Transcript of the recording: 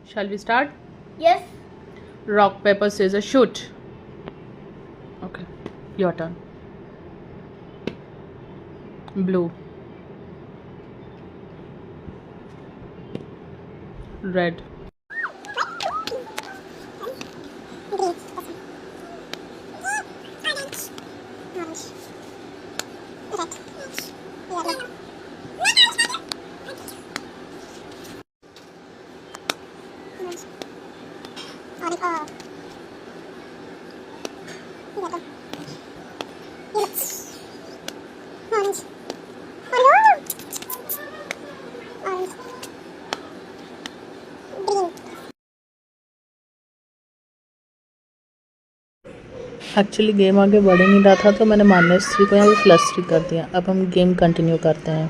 Shall we start? Yes. Rock, paper, scissors, shoot. Okay, your turn. Blue. Red. Actually game आगे बढ़ ही नहीं रहा था तो मैंने -3 को यहाँ पे +3 कर दिया। अब हम गेम कंटिन्यू करते हैं।